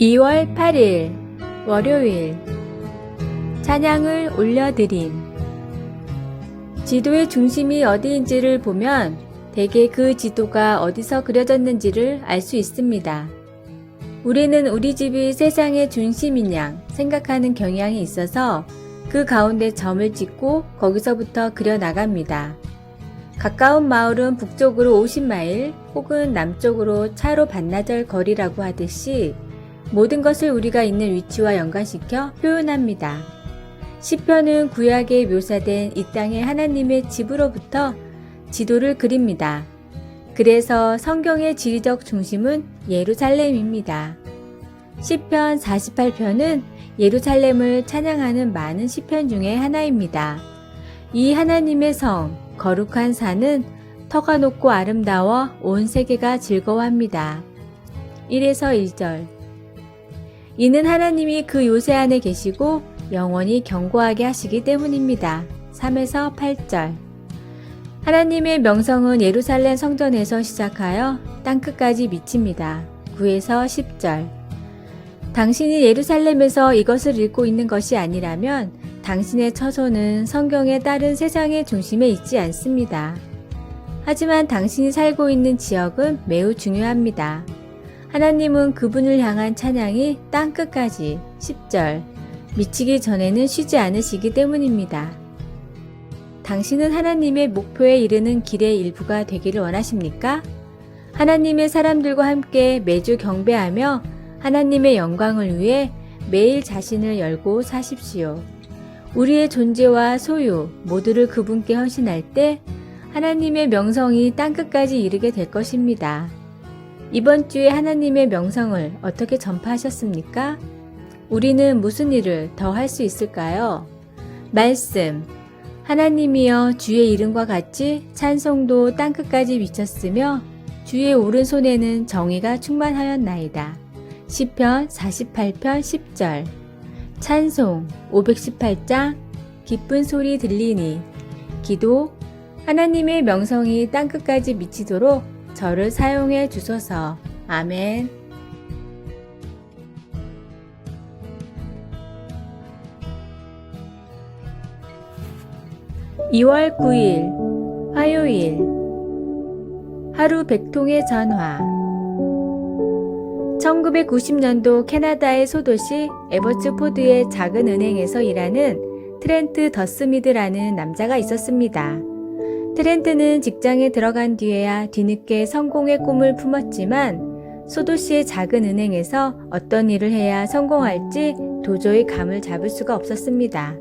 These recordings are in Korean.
2월 8일 월요일 찬양을 올려드림. 지도의 중심이 어디인지를 보면 대개 그 지도가 어디서 그려졌는지를 알 수 있습니다. 우리는 우리 집이 세상의 중심인 양 생각하는 경향이 있어서 그 가운데 점을 찍고 거기서부터 그려나갑니다. 가까운 마을은 북쪽으로 50마일 혹은 남쪽으로 차로 반나절 거리라고 하듯이 모든 것을 우리가 있는 위치와 연관시켜 표현합니다. 시편은 구약에 묘사된 이 땅의 하나님의 집으로부터 지도를 그립니다. 그래서 성경의 지리적 중심은 예루살렘입니다. 시편 48편은 예루살렘을 찬양하는 많은 시편 중에 하나입니다. 이 하나님의 성, 거룩한 산은 터가 높고 아름다워 온 세계가 즐거워합니다. 1에서 1절 이는 하나님이 그 요새 안에 계시고 영원히 견고하게 하시기 때문입니다. 3에서 8절 하나님의 명성은 예루살렘 성전에서 시작하여 땅끝까지 미칩니다. 9에서 10절 당신이 예루살렘에서 이것을 읽고 있는 것이 아니라면 당신의 처소는 성경에 따른 세상의 중심에 있지 않습니다. 하지만 당신이 살고 있는 지역은 매우 중요합니다. 하나님은 그분을 향한 찬양이 땅끝까지 10절 미치기 전에는 쉬지 않으시기 때문입니다. 당신은 하나님의 목표에 이르는 길의 일부가 되기를 원하십니까? 하나님의 사람들과 함께 매주 경배하며 하나님의 영광을 위해 매일 자신을 열고 사십시오. 우리의 존재와 소유 모두를 그분께 헌신할 때 하나님의 명성이 땅끝까지 이르게 될 것입니다. 이번 주에 하나님의 명성을 어떻게 전파하셨습니까? 우리는 무슨 일을 더 할 수 있을까요? 말씀 하나님이여 주의 이름과 같이 찬송도 땅끝까지 미쳤으며 주의 오른손에는 정의가 충만하였나이다. 시편 48편 10절 찬송 518장 기쁜 소리 들리니 기도 하나님의 명성이 땅끝까지 미치도록 저를 사용해 주소서. 아멘. (2월 9일) 화요일 하루 100통의 전화 1990년도 캐나다의 소도시 에버츠포드의 작은 은행에서 일하는 트렌트 더스미드라는 남자가 있었습니다. 트렌트는 직장에 들어간 뒤에야 뒤늦게 성공의 꿈을 품었지만 소도시의 작은 은행에서 어떤 일을 해야 성공할지 도저히 감을 잡을 수가 없었습니다.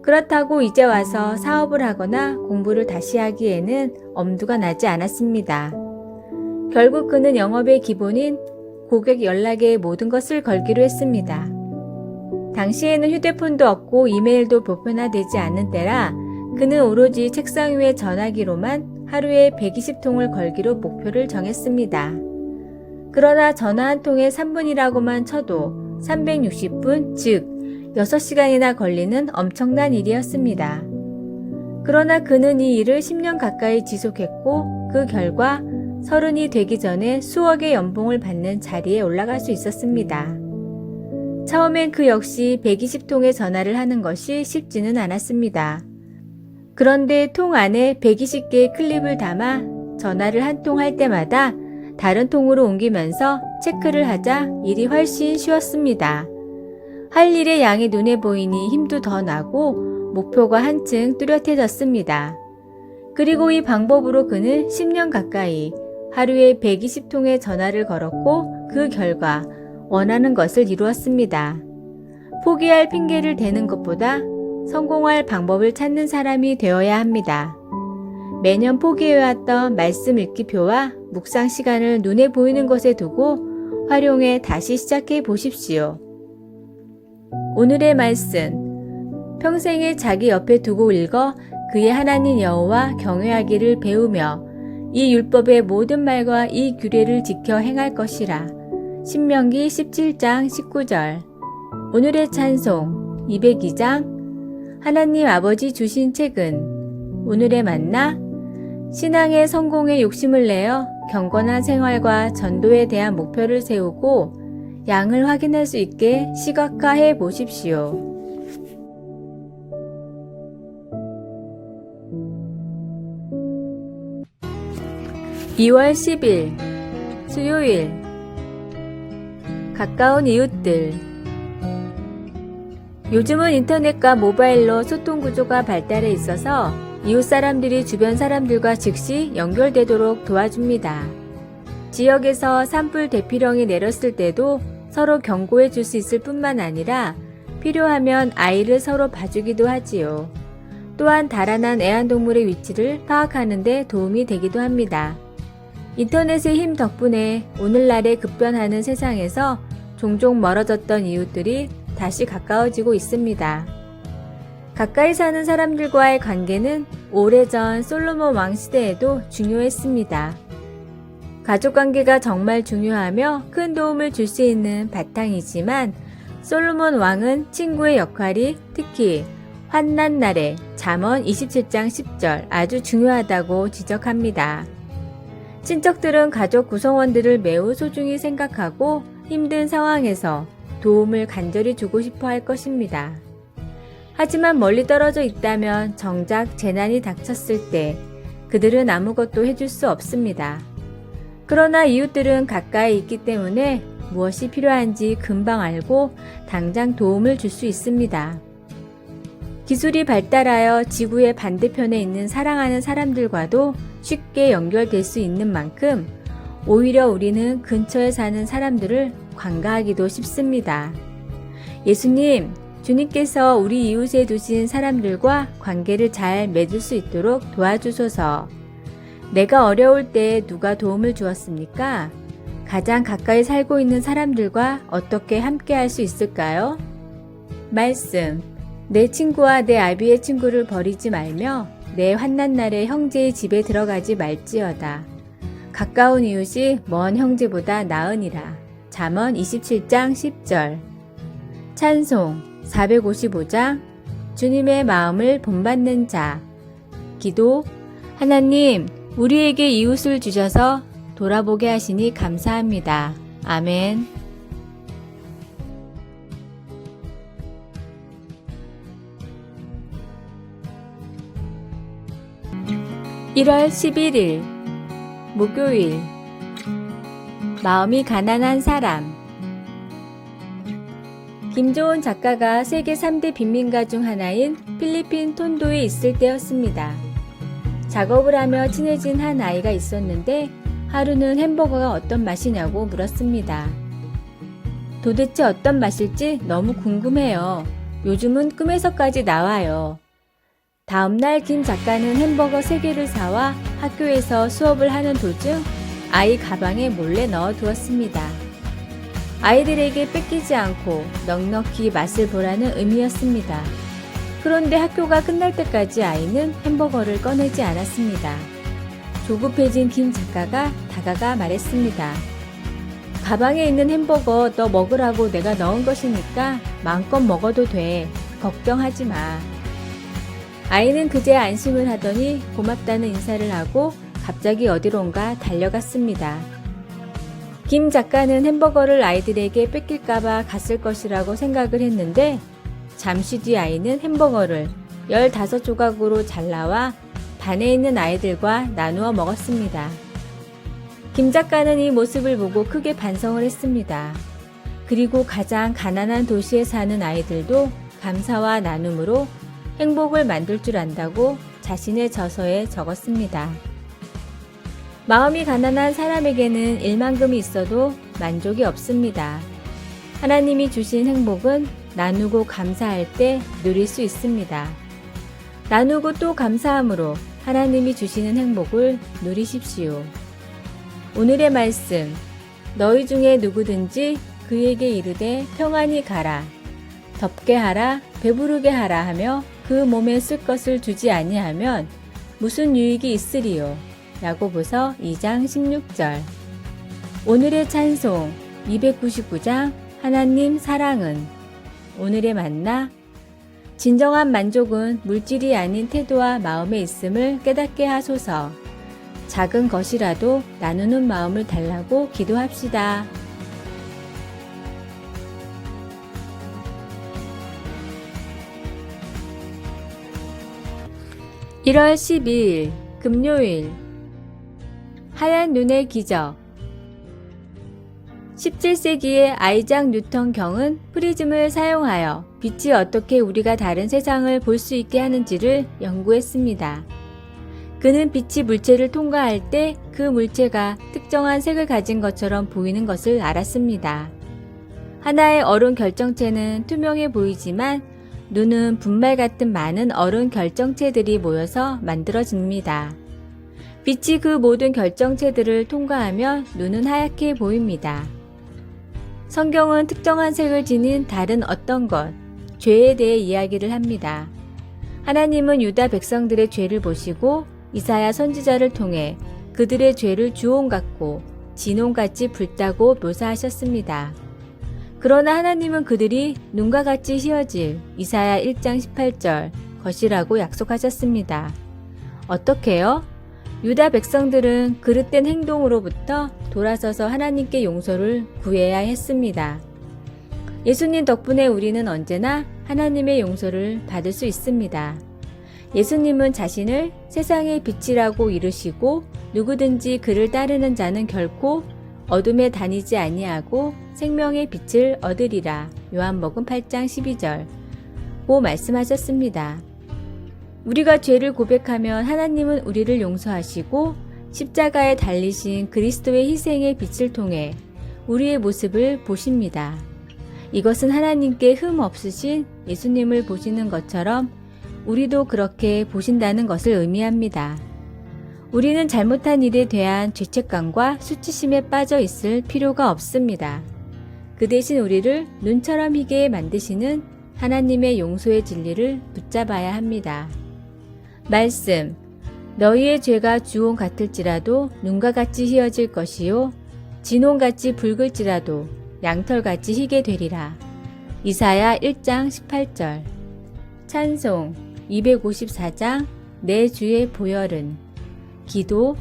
그렇다고 이제 와서 사업을 하거나 공부를 다시 하기에는 엄두가 나지 않았습니다. 결국 그는 영업의 기본인 고객 연락에 모든 것을 걸기로 했습니다. 당시에는 휴대폰도 없고 이메일도 보편화되지 않는 때라 그는 오로지 책상 위의 전화기로만 하루에 120통을 걸기로 목표를 정했습니다. 그러나 전화 한 통에 3분이라고만 쳐도 360분, 즉 6시간이나 걸리는 엄청난 일이었습니다. 그러나 그는 이 일을 10년 가까이 지속했고 그 결과 30이 되기 전에 수억의 연봉을 받는 자리에 올라갈 수 있었습니다. 처음엔 그 역시 120통의 전화를 하는 것이 쉽지는 않았습니다. 그런데 통 안에 120개의 클립을 담아 전화를 한 통 할 때마다 다른 통으로 옮기면서 체크를 하자 일이 훨씬 쉬웠습니다. 할 일의 양이 눈에 보이니 힘도 더 나고 목표가 한층 뚜렷해졌습니다. 그리고 이 방법으로 그는 10년 가까이 하루에 120통의 전화를 걸었고 그 결과 원하는 것을 이루었습니다. 포기할 핑계를 대는 것보다 성공할 방법을 찾는 사람이 되어야 합니다. 매년 포기해왔던 말씀 읽기표와 묵상 시간을 눈에 보이는 곳에 두고 활용해 다시 시작해 보십시오. 오늘의 말씀 평생에 자기 옆에 두고 읽어 그의 하나님 여호와 경외하기를 배우며 이 율법의 모든 말과 이 규례를 지켜 행할 것이라. 신명기 17장 19절 오늘의 찬송 202장 하나님 아버지 주신 책은 오늘의 만나 신앙의 성공에 욕심을 내어 경건한 생활과 전도에 대한 목표를 세우고 양을 확인할 수 있게 시각화해 보십시오. 2월 10일 수요일 가까운 이웃들. 요즘은 인터넷과 모바일로 소통 구조가 발달해 있어서 이웃 사람들이 주변 사람들과 즉시 연결되도록 도와줍니다. 지역에서 산불 대피령이 내렸을 때도 서로 경고해 줄 수 있을 뿐만 아니라 필요하면 아이를 서로 봐주기도 하지요. 또한 달아난 애완동물의 위치를 파악하는 데 도움이 되기도 합니다. 인터넷의 힘 덕분에 오늘날의 급변하는 세상에서 종종 멀어졌던 이웃들이 다시 가까워지고 있습니다. 가까이 사는 사람들과의 관계는 오래전 솔로몬 왕 시대에도 중요했습니다. 가족관계가 정말 중요하며 큰 도움을 줄 수 있는 바탕이지만 솔로몬 왕은 친구의 역할이 특히 환난날에 잠언 27장 10절 아주 중요하다고 지적합니다. 친척들은 가족 구성원들을 매우 소중히 생각하고 힘든 상황에서 도움을 간절히 주고 싶어 할 것입니다. 하지만 멀리 떨어져 있다면 정작 재난이 닥쳤을 때 그들은 아무것도 해줄 수 없습니다. 그러나 이웃들은 가까이 있기 때문에 무엇이 필요한지 금방 알고 당장 도움을 줄 수 있습니다. 기술이 발달하여 지구의 반대편에 있는 사랑하는 사람들과도 쉽게 연결될 수 있는 만큼 오히려 우리는 근처에 사는 사람들을 관가하기도 쉽습니다. 예수님, 주님께서 우리 이웃에 두신 사람들과 관계를 잘 맺을 수 있도록 도와주소서. 내가 어려울 때 누가 도움을 주었습니까? 가장 가까이 살고 있는 사람들과 어떻게 함께 할 수 있을까요? 말씀. 내 친구와 내 아비의 친구를 버리지 말며 내 환난날에 형제의 집에 들어가지 말지어다. 가까운 이웃이 먼 형제보다 나으니라. 잠언 27장 10절. 찬송 455장 주님의 마음을 본받는 자. 기도. 하나님, 우리에게 이웃을 주셔서 돌아보게 하시니 감사합니다. 아멘. 1월 11일 목요일. 마음이 가난한 사람. 김조은 작가가 세계 3대 빈민가 중 하나인 필리핀 톤도에 있을 때였습니다. 작업을 하며 친해진 한 아이가 있었는데 하루는 햄버거가 어떤 맛이냐고 물었습니다. 도대체 어떤 맛일지 너무 궁금해요. 요즘은 꿈에서까지 나와요. 다음날 김 작가는 햄버거 3개를 사와 학교에서 수업을 하는 도중 아이 가방에 몰래 넣어두었습니다. 아이들에게 뺏기지 않고 넉넉히 맛을 보라는 의미였습니다. 그런데 학교가 끝날 때까지 아이는 햄버거를 꺼내지 않았습니다. 조급해진 김 작가가 다가가 말했습니다. 가방에 있는 햄버거 너 먹으라고 내가 넣은 것이니까 마음껏 먹어도 돼. 걱정하지 마. 아이는 그제 안심을 하더니 고맙다는 인사를 하고 갑자기 어디론가 달려갔습니다. 김 작가는 햄버거를 아이들에게 뺏길까봐 갔을 것이라고 생각을 했는데 잠시 뒤 아이는 햄버거를 15조각으로 잘라와 반에 있는 아이들과 나누어 먹었습니다. 김 작가는 이 모습을 보고 크게 반성을 했습니다. 그리고 가장 가난한 도시에 사는 아이들도 감사와 나눔으로 행복을 만들 줄 안다고 자신의 저서에 적었습니다. 마음이 가난한 사람에게는 일만큼이 있어도 만족이 없습니다. 하나님이 주신 행복은 나누고 감사할 때 누릴 수 있습니다. 나누고 또 감사함으로 하나님이 주시는 행복을 누리십시오. 오늘의 말씀. 너희 중에 누구든지 그에게 이르되 평안히 가라, 덥게 하라, 배부르게 하라 하며 그 몸에 쓸 것을 주지 아니하면 무슨 유익이 있으리요. 야고보서 2장 16절. 오늘의 찬송 299장 하나님 사랑은. 오늘의 만나. 진정한 만족은 물질이 아닌 태도와 마음에 있음을 깨닫게 하소서. 작은 것이라도 나누는 마음을 달라고 기도합시다. 1월 12일 금요일 하얀 눈의 기적 17세기의 아이작 뉴턴 경은 프리즘을 사용하여 빛이 어떻게 우리가 다른 세상을 볼 수 있게 하는지를 연구했습니다. 그는 빛이 물체를 통과할 때 그 물체가 특정한 색을 가진 것처럼 보이는 것을 알았습니다. 하나의 얼음 결정체는 투명해 보이지만 눈은 분말 같은 많은 얼음 결정체들이 모여서 만들어집니다. 빛이 그 모든 결정체들을 통과하면 눈은 하얗게 보입니다. 성경은 특정한 색을 지닌 다른 어떤 것, 죄에 대해 이야기를 합니다. 하나님은 유다 백성들의 죄를 보시고 이사야 선지자를 통해 그들의 죄를 주홍 같고 진홍같이 붉다고 묘사하셨습니다. 그러나 하나님은 그들이 눈과 같이 희어질 이사야 1장 18절 것이라고 약속하셨습니다. 어떻게요? 유다 백성들은 그릇된 행동으로부터 돌아서서 하나님께 용서를 구해야 했습니다. 예수님 덕분에 우리는 언제나 하나님의 용서를 받을 수 있습니다. 예수님은 자신을 세상의 빛이라고 이르시고 누구든지 그를 따르는 자는 결코 어둠에 다니지 아니하고 생명의 빛을 얻으리라. 요한복음 8장 12절 고 말씀하셨습니다. 우리가 죄를 고백하면 하나님은 우리를 용서하시고 십자가에 달리신 그리스도의 희생의 빛을 통해 우리의 모습을 보십니다. 이것은 하나님께 흠 없으신 예수님을 보시는 것처럼 우리도 그렇게 보신다는 것을 의미합니다. 우리는 잘못한 일에 대한 죄책감과 수치심에 빠져 있을 필요가 없습니다. 그 대신 우리를 눈처럼 희게 만드시는 하나님의 용서의 진리를 붙잡아야 합니다. 말씀, 너희의 죄가 주홍 같을지라도 눈과 같이 희어질 것이요 진홍같이 붉을지라도 양털같이 희게 되리라. 이사야 1장 18절. 찬송 254장 내 주의 보혈은. 기도,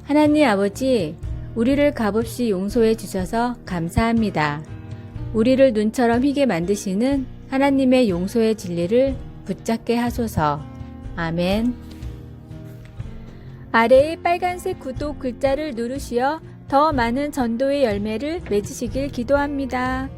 하나님 아버지, 우리를 값없이 용서해 주셔서 감사합니다. 우리를 눈처럼 희게 만드시는 하나님의 용서의 진리를 붙잡게 하소서. 아멘. 아래의 빨간색 구독 글자를 누르시어 더 많은 전도의 열매를 맺으시길 기도합니다.